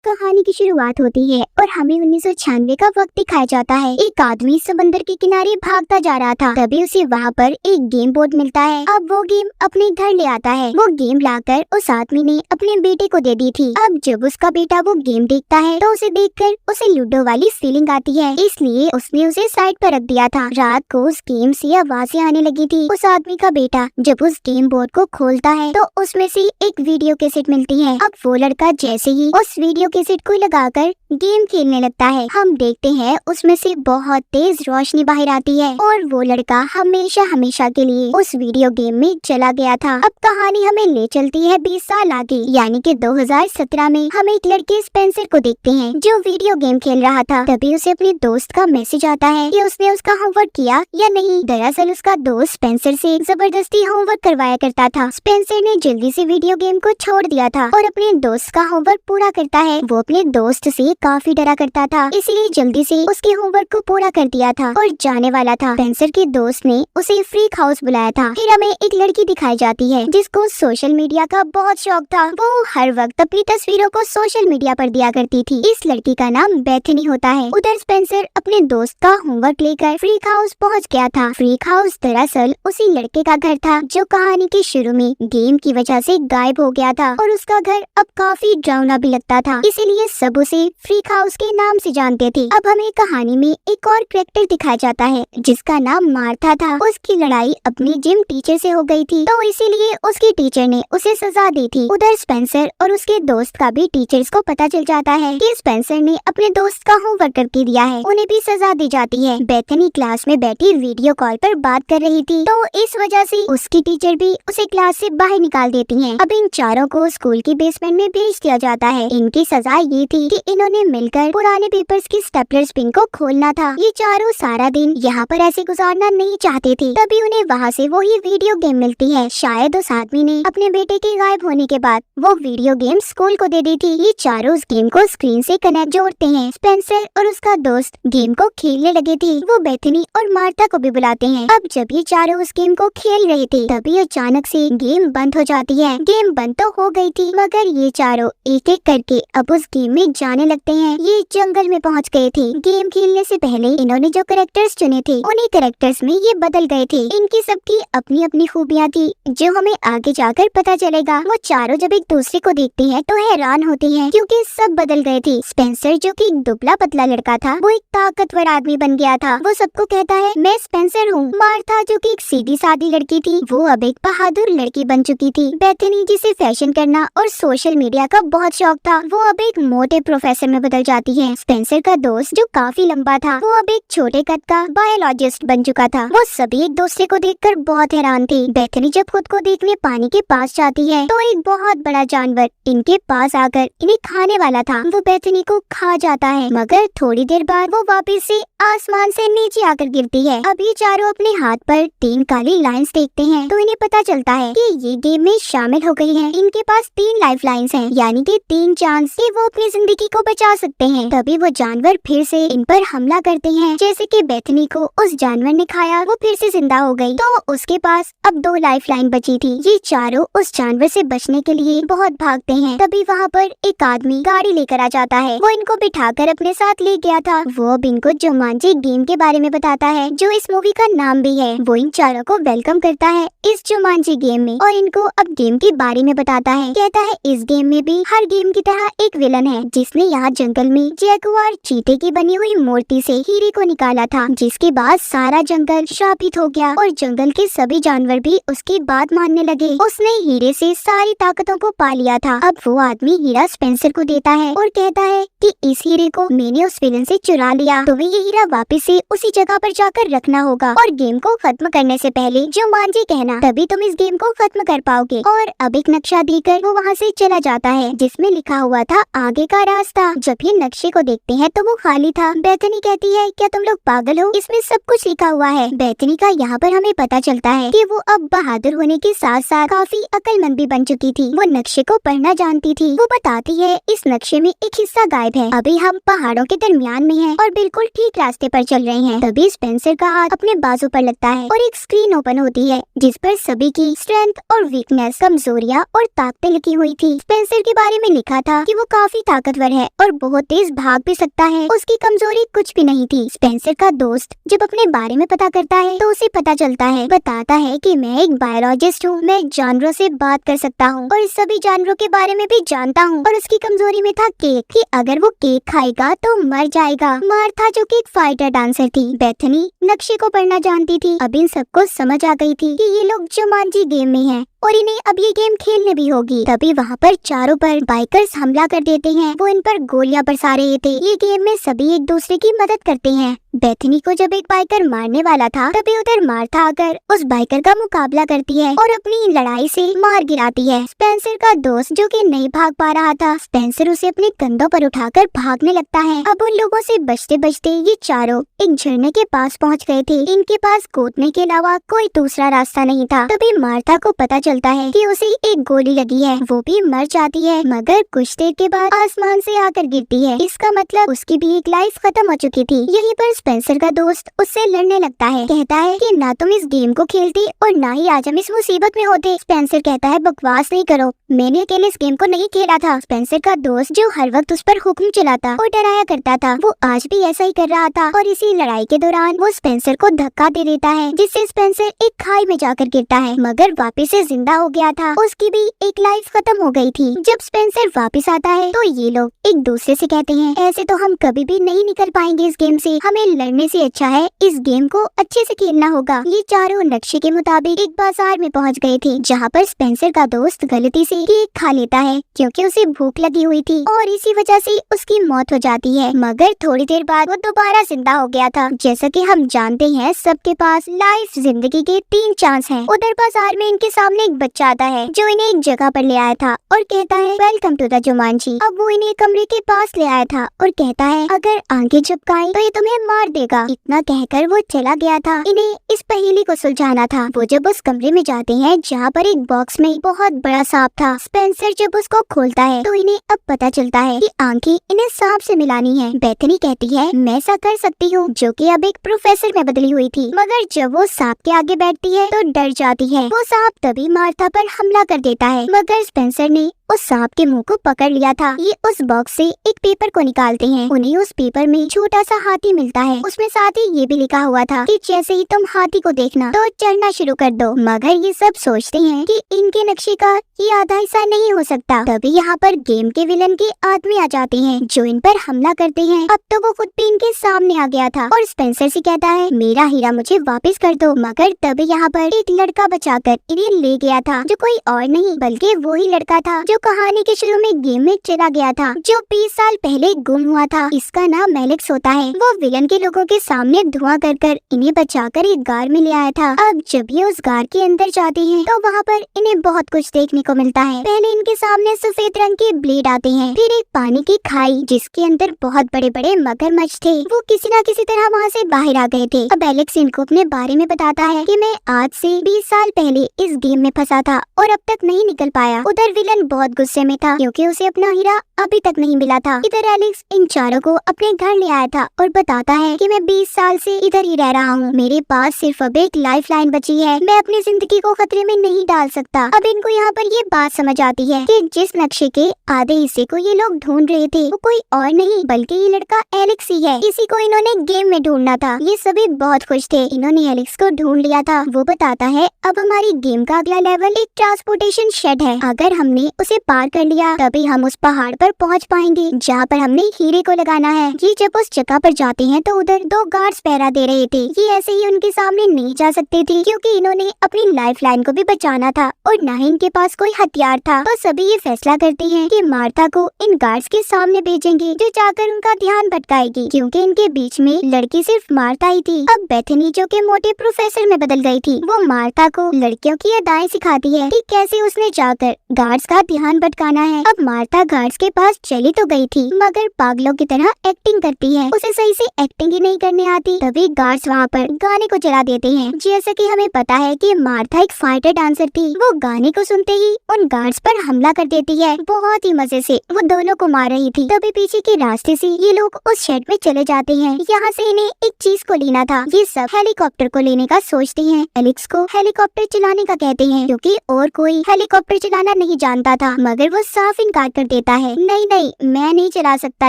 कहानी की शुरुआत होती है और हमें 1996 का वक्त दिखाया जाता है। एक आदमी समंदर के किनारे भागता जा रहा था, तभी उसे वहाँ पर एक गेम बोर्ड मिलता है। अब वो गेम अपने घर ले आता है। वो गेम लाकर उस आदमी ने अपने बेटे को दे दी थी। अब जब उसका बेटा वो गेम देखता है तो उसे देखकर उसे लूडो वाली फीलिंग आती है, इसलिए उसने उसे साइड पर रख दिया था। रात को उस गेम से आवाजें आने लगी थी। उस आदमी का बेटा जब उस गेम बोर्ड को खोलता है तो उसमें से एक वीडियो कैसेट मिलती है। अब वो लड़का जैसे ही उस वीडियो कैसेट को लगाकर गेम खेलने लगता है, हम देखते हैं उसमें से बहुत तेज रोशनी बाहर आती है और वो लड़का हमेशा हमेशा के लिए उस वीडियो गेम में चला गया था। अब कहानी हमें ले चलती है 20 साल आगे, यानी कि 2017 में हम एक लड़के स्पेंसर को देखते हैं जो वीडियो गेम खेल रहा था। तभी उसे अपने दोस्त का मैसेज आता है कि उसने उसका होमवर्क किया या नहीं। दरअसल उसका दोस्त स्पेंसर से जबरदस्ती होमवर्क करवाया करता था। स्पेंसर ने जल्दी से वीडियो गेम को छोड़ दिया था और अपने दोस्त का होमवर्क पूरा करता है। वो अपने दोस्त से काफी डरा करता था, इसलिए जल्दी से उसके होमवर्क को पूरा कर दिया था और जाने वाला था। स्पेंसर के दोस्त ने उसे फ्रीक हाउस बुलाया था। फिर हमें एक लड़की दिखाई जाती है जिसको सोशल मीडिया का बहुत शौक था। वो हर वक्त अपनी तस्वीरों को सोशल मीडिया पर दिया करती थी। इस लड़की का नाम बेथनी होता है। उधर स्पेंसर अपने दोस्त का होमवर्क लेकर फ्रीक हाउस पहुँच गया था। फ्रीक हाउस दरअसल उसी लड़के का घर था जो कहानी के शुरू में गेम की वजह से गायब हो गया था और उसका घर अब काफी डरावना भी लगता था, इसीलिए सब उसे फ्रीक हाउस के नाम से जानते थे। अब हमें कहानी में एक और कैरेक्टर दिखाया जाता है जिसका नाम मार्था था। उसकी लड़ाई अपनी जिम टीचर से हो गई थी, तो इसीलिए उसकी टीचर ने उसे सजा दी थी। उधर स्पेंसर और उसके दोस्त का भी टीचर्स को पता चल जाता है कि स्पेंसर ने अपने दोस्त का होमवर्क करके दिया है, उन्हें भी सजा दी जाती है। बेथनी क्लास में बैठी वीडियो कॉल पर बात कर रही थी, तो इस वजह से उसकी टीचर भी उसे क्लास से बाहर निकाल देती है। अब इन चारों को स्कूल की बेसमेंट में भेज दिया जाता है। इनकी सजा ये थी कि इन्होंने मिलकर पुराने पेपर्स की स्टेपलर पिन को खोलना था। ये चारों सारा दिन यहाँ पर ऐसे गुजारना नहीं चाहते थे, तभी उन्हें वहाँ से वही वीडियो गेम मिलती है। शायद उस आदमी ने अपने बेटे के गायब होने के बाद वो वीडियो गेम स्कूल को दे दी थी। ये चारों उस गेम को स्क्रीन से कनेक्ट जोड़ते हैं। स्पेंसर और उसका दोस्त गेम को खेलने लगे थे। वो बेथनी और मार्था को भी बुलाते हैं। अब जब ये चारों उस गेम को खेल रहे थे तभी अचानक से गेम बंद हो जाती है। गेम बंद तो हो गई थी, मगर ये चारों एक एक करके अब उस गेम में जाने लगते हैं। ये जंगल में पहुंच गए थे। गेम खेलने से पहले इन्होंने जो कैरेक्टर्स चुने थे उन्हीं कैरेक्टर्स में ये बदल गए थे। इनकी सबकी अपनी अपनी खूबियाँ थी जो हमें आगे जाकर पता चलेगा। वो चारों जब एक दूसरे को देखते हैं तो हैरान होते हैं क्योंकि सब बदल गए थे। स्पेंसर जो कि एक दुबला पतला लड़का था वो एक ताकतवर आदमी बन गया था। वो सबको कहता है मैं स्पेंसर हूँ। मार्था जो कि एक सीधी सादी लड़की थी वो अब एक बहादुर लड़की बन चुकी थी। बेथनी जिसे फैशन करना और सोशल मीडिया का बहुत शौक था वो अब एक मोटे प्रोफेसर में बदल जाती है। स्पेंसर का दोस्त जो काफी लंबा था वो अब एक छोटे कद का बायोलॉजिस्ट बन चुका था। वो सभी एक दूसरे को देखकर बहुत हैरान थे। बेथनी जब खुद को देखने पानी के पास जाती है तो एक बहुत बड़ा जानवर इनके पास आकर इन्हें खाने वाला था। वो बेथनी को खा जाता है, मगर थोड़ी देर बाद वो वापस से आसमान से नीचे आकर गिरती है। अब ये चारों अपने हाथ पर 3 काली लाइंस देखते हैं तो इन्हें पता चलता है कि ये गेम में शामिल हो गई हैं। इनके पास 3 लाइफ लाइन्स हैं, यानी कि 3 चांस कि वो अपनी जिंदगी को बचा सकते हैं। तभी वो जानवर फिर से इन पर हमला करते हैं। जैसे कि बेथनी को उस जानवर ने खाया, वो फिर से जिंदा हो गई, तो उसके पास अब 2 लाइफ लाइन बची थी। ये चारों उस जानवर से बचने के लिए बहुत भागते हैं। तभी वहाँ पर एक आदमी गाड़ी लेकर आ जाता है। वो इनको बिठाकर अपने साथ ले गया था। वो अब इनको जुमांजी गेम के बारे में बताता है जो इस मूवी का नाम भी है। वो इन चारों को वेलकम करता है इस जुमांजी गेम में और इनको अब गेम के बारे में बताता है। कहता है इस गेम में भी हर गेम की तरह एक विलन है जिसने यहाँ जंगल में जैगुआर चीते की बनी हुई मूर्ति से हीरे को निकाला था, जिसके बाद सारा जंगल श्रापित हो गया और जंगल के सभी जानवर भी उसकी बात मानने लगे। उसने हीरे से सारी ताकतों को पा लिया था। अब वो आदमी हीरा स्पेंसर को देता है और कहता है कि इस हीरे को मैंने उस विलन से चुरा लिया, तुम्हें ये हीरा वापस से उसी जगह पर जाकर रखना होगा और गेम को खत्म करने से पहले जुमांजी कहना, तभी तुम इस गेम को खत्म कर पाओगे। और अब एक नक्शा देकर वो वहाँ से चला जाता है जिसमें लिखा हुआ था आगे का रास्ता। जब ये नक्शे को देखते हैं तो वो खाली था। बेथनी कहती है क्या तुम लोग पागल हो, इसमें सब कुछ लिखा हुआ है। बेथनी का यहाँ पर हमें पता चलता है कि वो अब बहादुर होने के साथ साथ काफी अक्लमंद भी बन चुकी थी। वो नक्शे को पढ़ना जानती थी। वो बताती है इस नक्शे में एक हिस्सा गायब है, अभी हम पहाड़ों के दरमियान में हैं और बिल्कुल ठीक रास्ते पर चल रहे हैं। तभी स्पेंसर का हाथ अपने बाजू पर लगता है और एक स्क्रीन ओपन होती है जिस पर सभी की स्ट्रेंथ और वीकनेस, कमजोरियाँ और ताकतें लिखी हुई थी। स्पेंसर के बारे में लिखा था कि वो काफी ताकतवर है और बहुत तेज भाग भी सकता है। उसकी कमजोरी कुछ भी नहीं थी। स्पेंसर का दोस्त जब अपने बारे में पता करता है तो उसे पता चलता है, बताता है कि मैं एक बायोलॉजिस्ट हूँ, मैं जानवरों से बात कर सकता हूँ और सभी जानवरों के बारे में भी जानता हूँ। और उसकी कमजोरी में था केक, कि अगर वो केक खाएगा तो मर जाएगा। मार्था जो कि एक फाइटर डांसर थी, बेथनी नक्शे को पढ़ना जानती थी। अब इन सबको समझ आ गई थी कि ये लोग जुमांजी गेम में हैं और इन्हें अब ये गेम खेलने भी होगी। तभी वहाँ पर चारों पर बाइकर्स हमला कर देते हैं। वो इन पर गोलियां बरसा रहे थे। ये गेम में सभी एक दूसरे की मदद करते हैं। बेथनी को जब एक बाइकर मारने वाला था तभी उधर मार्था आकर उस बाइकर का मुकाबला करती है और अपनी लड़ाई से मार गिराती है। स्पेंसर का दोस्त जो कि नहीं भाग पा रहा था, स्पेंसर उसे अपने कंधों पर उठाकर भागने लगता है। अब उन लोगों से बचते बचते ये चारों एक झरने के पास पहुंच गए थे। इनके पास कूदने के अलावा कोई दूसरा रास्ता नहीं था। तभी मार्था को पता चलता है कि उसे एक गोली लगी है, वो भी मर जाती है, मगर कुछ देर के बाद आसमान से आकर गिरती है। इसका मतलब उसकी भी एक लाइफ खत्म हो चुकी थी। यहीं पर स्पेंसर का दोस्त उससे लड़ने लगता है, कहता है कि ना तुम इस गेम को खेलती और ना ही आज हम इस मुसीबत में होते। स्पेंसर कहता है बकवास नहीं करो, मैंने अकेले इस गेम को नहीं खेला था। स्पेंसर का दोस्त जो हर वक्त उस पर हुक्म चलाता और डराया करता था, वो आज भी ऐसा ही कर रहा था और इसी लड़ाई के दौरान वो स्पेंसर को धक्का दे देता है, जिससे स्पेंसर एक खाई में जाकर गिरता है, मगर वापस से जिंदा हो गया था। उसकी भी एक लाइफ खत्म हो गई थी। जब स्पेंसर वापस आता है तो ये लोग एक दूसरे से कहते हैं, ऐसे तो हम कभी भी नहीं निकल पाएंगे इस गेम से, हमें लड़ने से अच्छा है इस गेम को अच्छे से खेलना होगा। ये चारों नक्शे के मुताबिक एक बाजार में पहुंच गए थे, जहां पर स्पेंसर का दोस्त गलती से केक खा लेता है क्योंकि उसे भूख लगी हुई थी और इसी वजह से उसकी मौत हो जाती है। मगर थोड़ी देर बाद वो दोबारा जिंदा हो गया था। जैसा कि हम जानते हैं सबके पास लाइफ जिंदगी के 3 चांस हैं। उधर बाजार में इनके सामने एक बच्चा आता है जो इन्हें एक जगह पर ले आया था और कहता है वेलकम टू द जुमांजी। अब वो इन्हें कमरे के पास ले आया था और कहता है अगर आंखें झपकाई तो ये तुम्हें मार देगा। इतना कहकर वो चला गया था। इन्हें इस पहेली को सुलझाना था। वो जब उस कमरे में जाते हैं जहाँ पर एक बॉक्स में बहुत बड़ा सांप था। स्पेंसर जब उसको खोलता है तो इन्हें अब पता चलता है कि आंखें इन्हें सांप से मिलानी है। बेथनी कहती है मैं ऐसा कर सकती हूँ, जो कि अब एक प्रोफेसर में बदली हुई थी, मगर जब वो सांप के आगे बैठती है तो डर जाती है। वो सांप तभी मार्था पर हमला कर देता है, मगर स्पेंसर ने उस सांप के मुंह को पकड़ लिया था। ये उस बॉक्स से एक पेपर को निकालते हैं। उन्हें उस पेपर में छोटा सा हाथी मिलता है। उसमें साथ ही ये भी लिखा हुआ था कि जैसे ही तुम हाथी को देखना तो चढ़ना शुरू कर दो। मगर ये सब सोचते हैं कि इनके नक्शे का ये आधा हिस्सा नहीं हो सकता। तभी यहाँ पर गेम के विलन के आदमी आ जाते हैं जो इन पर हमला करते हैं। अब तो वो खुद भी इनके सामने आ गया था और स्पेंसर से कहता है मेरा हीरा मुझे वापस कर दो। मगर तभी यहाँ पर एक लड़का बचाकर इन्हें ले गया था, जो कोई और नहीं बल्कि वो ही लड़का था जो कहानी के शुरू में गेम में चला गया था, जो 20 साल पहले गुम हुआ था। इसका नाम एलेक्स होता है। वो विलन के लोगों के सामने धुआं कर कर इन्हें बचाकर एक गार में ले आया था। अब जब ये उस गार के अंदर जाते हैं तो वहाँ पर इन्हें बहुत कुछ देखने को मिलता है। पहले इनके सामने सफेद रंग के ब्लेड आते हैं, फिर एक पानी की खाई जिसके अंदर बहुत बड़े बड़े मगरमच्छ थे। वो किसी न किसी तरह वहाँ से बाहर आ गए थे। अब एलेक्स इनको अपने बारे में बताता है कि मैं आज से 20 साल पहले इस गेम में फंसा था और अब तक नहीं निकल पाया। उधर विलन बहुत गुस्से में था क्योंकि उसे अपना हीरा अभी तक नहीं मिला था। इधर एलेक्स इन चारों को अपने घर ले आया था और बताता है कि मैं 20 साल से इधर ही रह रहा हूँ, मेरे पास सिर्फ अब एक लाइफ लाइन बची है, मैं अपनी जिंदगी को खतरे में नहीं डाल सकता। अब इनको यहाँ पर ये बात समझ आती है कि जिस नक्शे के आधे हिस्से को ये लोग ढूंढ रहे थे वो कोई और नहीं बल्कि ये लड़का एलेक्स ही है। इसी को इन्होंने गेम में ढूंढना था। ये सभी बहुत खुश थे, इन्होंने एलेक्स को ढूंढ लिया था। वो बताता है अब हमारी गेम का अगला लेवल एक ट्रांसपोर्टेशन शेड है, अगर हमने उसे पार कर लिया तभी हम उस पहाड़ पर पहुंच पाएंगे जहाँ पर हमने हीरे को लगाना है। ये जब उस जगह पर जाते हैं तो उधर 2 गार्ड्स पहरा दे रहे थे। ये ऐसे ही उनके सामने नहीं जा सकते थे क्योंकि इन्होंने अपनी लाइफ लाइन को भी बचाना था और न ही इनके पास कोई हथियार था। तो सभी ये फैसला करते हैं कि मार्था को इन गार्ड्स के सामने भेजेंगे, जो जाकर उनका ध्यान भटकाएगी क्योंकि इनके बीच में लड़की सिर्फ मार्था ही थी। अब बेथनी जो के मोटे प्रोफेसर में बदल गई थी, वो मार्था को लड़कियों की अदाएं सिखाती है कि कैसे उसने जाकर गार्ड्स का ध्यान भटकाना है। अब मार्था गार्ड्स के पास चली तो गई थी मगर पागलों की तरह एक्टिंग करती है, उसे सही से एक्टिंग ही नहीं करने आती। तभी गार्ड्स वहाँ पर गाने को चला देते हैं। जैसा कि हमें पता है कि मार्था एक फाइटर डांसर थी, वो गाने को सुनते ही उन गार्ड्स पर हमला कर देती है। बहुत ही मजे से वो दोनों को मार रही थी। तभी पीछे के रास्ते से ये लोग उस शेड में चले जाते हैं। यहाँ से इन्हें एक चीज को लेना था। ये सब हेलीकॉप्टर को लेने का सोचते हैं। एलेक्स को हेलीकॉप्टर चलाने का कहते हैं क्योंकि और कोई हेलीकॉप्टर चलाना नहीं जानता था, मगर वो साफ इनकार कर देता है। नहीं नहीं, मैं नहीं चला सकता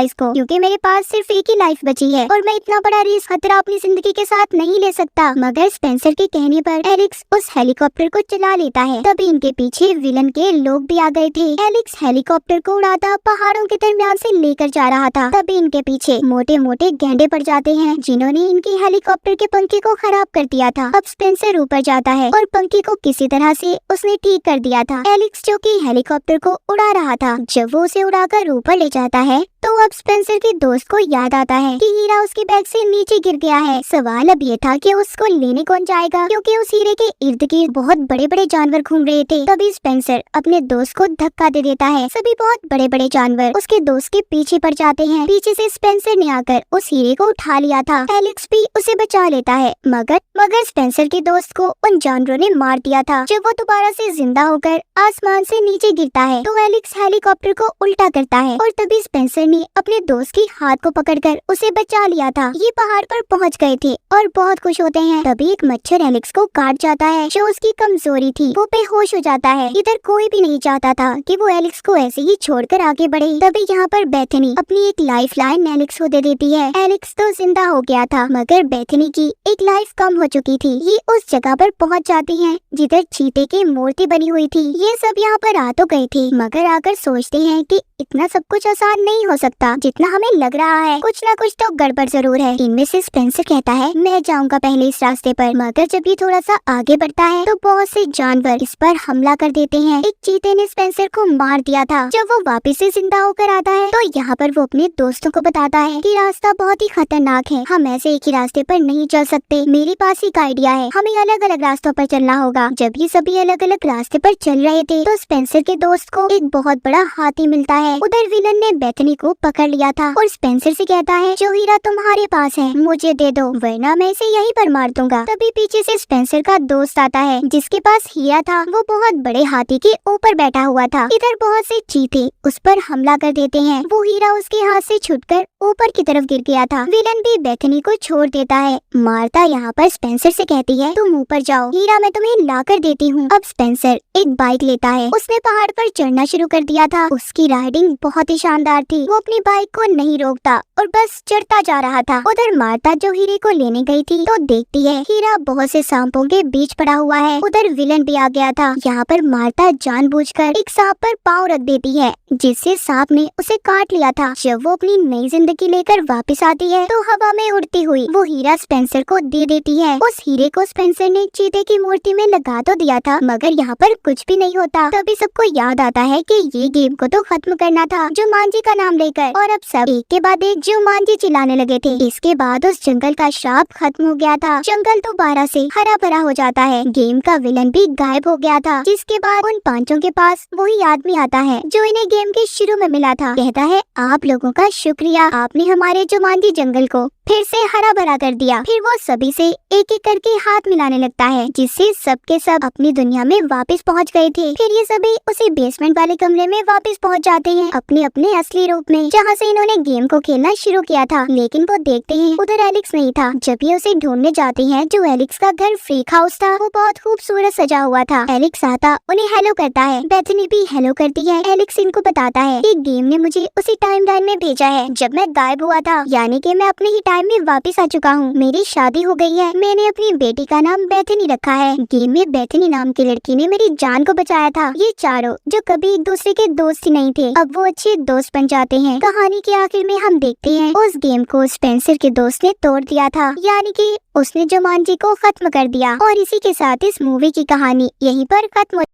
इसको, क्योंकि मेरे पास सिर्फ एक ही लाइफ बची है और मैं इतना बड़ा रिस्क खतरा अपनी जिंदगी के साथ नहीं ले सकता। मगर स्पेंसर के कहने पर एलेक्स उस हेलीकॉप्टर को चला लेता है। तभी इनके पीछे विलन के लोग भी आ गए थे। एलेक्स हेलीकॉप्टर को उड़ाता पहाड़ों के दरमियान से लेकर जा रहा था। तभी इनके पीछे मोटे मोटे गैंडे पड़ जाते हैं, जिन्होंने इनकी हेलीकॉप्टर के पंखे को खराब कर दिया था। अब स्पेंसर ऊपर जाता है और पंखे को किसी तरह से उसने ठीक कर दिया था। एलेक्स जो कि हेलीकॉप्टर को उड़ा रहा था, जब वो उसे उड़ाकर ऊपर ले जाता है तो अब स्पेंसर के दोस्त को याद आता है कि हीरा उसके बैग से नीचे गिर गया है। सवाल अब ये था कि उसको लेने कौन जाएगा, क्योंकि उस हीरे के इर्द गिर्द बहुत बड़े बड़े जानवर घूम रहे थे। तभी स्पेंसर अपने दोस्त को धक्का दे देता है। सभी बहुत बड़े बड़े जानवर उसके दोस्त के पीछे पड़ जाते हैं। पीछे से स्पेंसर ने आकर उस हीरे को उठा लिया था। एलेक्स भी उसे बचा लेता है, मगर स्पेंसर के दोस्त को उन जानवरों ने मार दिया था। जब वो दोबारा से जिंदा होकर आसमान से नीचे गिरता है तो एलेक्स हेलीकॉप्टर को उल्टा करता है और तभी स्पेंसर ने अपने दोस्त के हाथ को पकड़कर उसे बचा लिया था। ये पहाड़ पर पहुंच गए थे और बहुत खुश होते हैं। तभी एक मच्छर एलेक्स को काट जाता है, जो उसकी कमजोरी थी। वो बेहोश हो जाता है। इधर कोई भी नहीं चाहता था कि वो एलेक्स को ऐसे ही छोड़कर आगे बढ़े। तभी यहाँ पर बेथनी अपनी एक लाइफ लाइन एलेक्स को दे देती है। एलेक्स तो जिंदा हो गया था, मगर बेथनी की एक लाइफ कम हो चुकी थी। ये उस जगह पर पहुँच जाती है जिधर चीते की मूर्ति बनी हुई थी। ये सब यहाँ पर आ तो गए थे, मगर आकर सोचते हैं कि इतना सब कुछ आसान नहीं हो सकता जितना हमें लग रहा है। कुछ ना कुछ तो गड़बड़ जरूर है। इनमें से स्पेंसर कहता है मैं जाऊंगा पहले इस रास्ते पर, मगर जब ये थोड़ा सा आगे बढ़ता है तो बहुत से जानवर इस पर हमला कर देते हैं। एक चीते ने स्पेंसर को मार दिया था। जब वो वापस से जिंदा होकर आता है तो यहाँ पर वो अपने दोस्तों को बताता है कि रास्ता बहुत ही खतरनाक है, हम ऐसे एक ही रास्ते पर नहीं चल सकते। मेरे पास एक आइडिया है, हमें अलग अलग रास्तों पर चलना होगा। जब ये सभी अलग अलग रास्ते पर चल रहे थे तो स्पेंसर के दोस्त को एक बहुत बड़ा हाथी मिलता है। उधर विलन ने बेथनी को पकड़ लिया था और स्पेंसर से कहता है जो हीरा तुम्हारे पास है मुझे दे दो, वरना मैं इसे यहीं पर मार दूंगा। तभी पीछे से स्पेंसर का दोस्त आता है जिसके पास हीरा था। वो बहुत बड़े हाथी के ऊपर बैठा हुआ था। इधर बहुत से चीते उस पर हमला कर देते हैं। वो हीरा उसके हाथ से छूटकर ऊपर की तरफ गिर गया था। विलन भी बेथनी को छोड़ देता है। मार्ता यहाँ पर स्पेंसर से कहती है तुम ऊपर जाओ, हीरा मैं तुम्हें ला कर देती हूँ। अब स्पेंसर एक बाइक लेता है। उसने पहाड़ पर चढ़ना शुरू कर दिया था। उसकी राइडिंग बहुत ही शानदार थी। वो अपनी बाइक को नहीं रोकता और बस चढ़ता जा रहा था। उधर मार्ता जो हीरे को लेने गई थी तो देखती है हीरा बहुत से सांपों के बीच पड़ा हुआ है। उधर विलन भी आ गया था। यहाँ पर मार्ता जानबूझकर एक सांप पर पाँव रख देती है, जिससे सांप ने उसे काट लिया था। जब वो अपनी नई जिंदगी लेकर वापस आती है तो हवा में उड़ती हुई वो हीरा स्पेंसर को दे देती है। उस हीरे को स्पेंसर ने चीते की मूर्ति में लगा तो दिया था, मगर यहाँ पर कुछ भी नहीं होता। तभी सबको याद आता है कि ये गेम को तो खत्म करना था जुमांजी का नाम लेकर, और अब सब एक के बाद एक जुमांजी चिल्लाने लगे थे। इसके बाद उस जंगल का श्राप खत्म हो गया था। जंगल दोबारा से हरा भरा हो जाता है। गेम का विलन भी गायब हो गया था। जिसके बाद उन पांचों के पास वही आदमी आता है जो इन्हें गेम के शुरू में मिला था। कहता है आप लोगों का शुक्रिया, आपने हमारे जुमांजी जंगल को फिर से हरा भरा कर दिया। फिर वो सभी से एक एक करके हाथ मिलाने लगता है, जिससे सबके सब अपनी दुनिया में वापस पहुंच गए थे। फिर ये सभी उसी बेसमेंट वाले कमरे में वापस पहुंच जाते हैं अपने अपने असली रूप में, जहां से इन्होंने गेम को खेलना शुरू किया था। लेकिन वो देखते हैं उधर एलेक्स नहीं था। जब ये उसे ढूंढने जाते हैं, जो एलेक्स का घर फ्रीक हाउस था वो बहुत खूबसूरत सजा हुआ था। एलेक्स आता उन्हें हेलो करता है। बेथनी भी हेलो करती है। एलेक्स इनको बताता है कि गेम ने मुझे उसी टाइमलाइन में भेजा है जब मैं गायब हुआ था, यानी कि मैं अपने ही टाइम में वापस आ चुका हूँ। मेरी शादी हो गई है। मैंने अपनी बेटी का नाम बेथनी रखा है। गेम में बेथनी नाम की लड़की ने मेरी जान को बचाया था। ये चारों जो कभी एक दूसरे के दोस्त ही नहीं थे, अब वो अच्छे दोस्त बन जाते हैं। कहानी के आखिर में हम देखते हैं उस गेम को स्पेंसर के दोस्त ने तोड़ दिया था, यानी कि उसने जुमांजी को खत्म कर दिया। और इसी के साथ इस मूवी की कहानी यहीं पर खत्म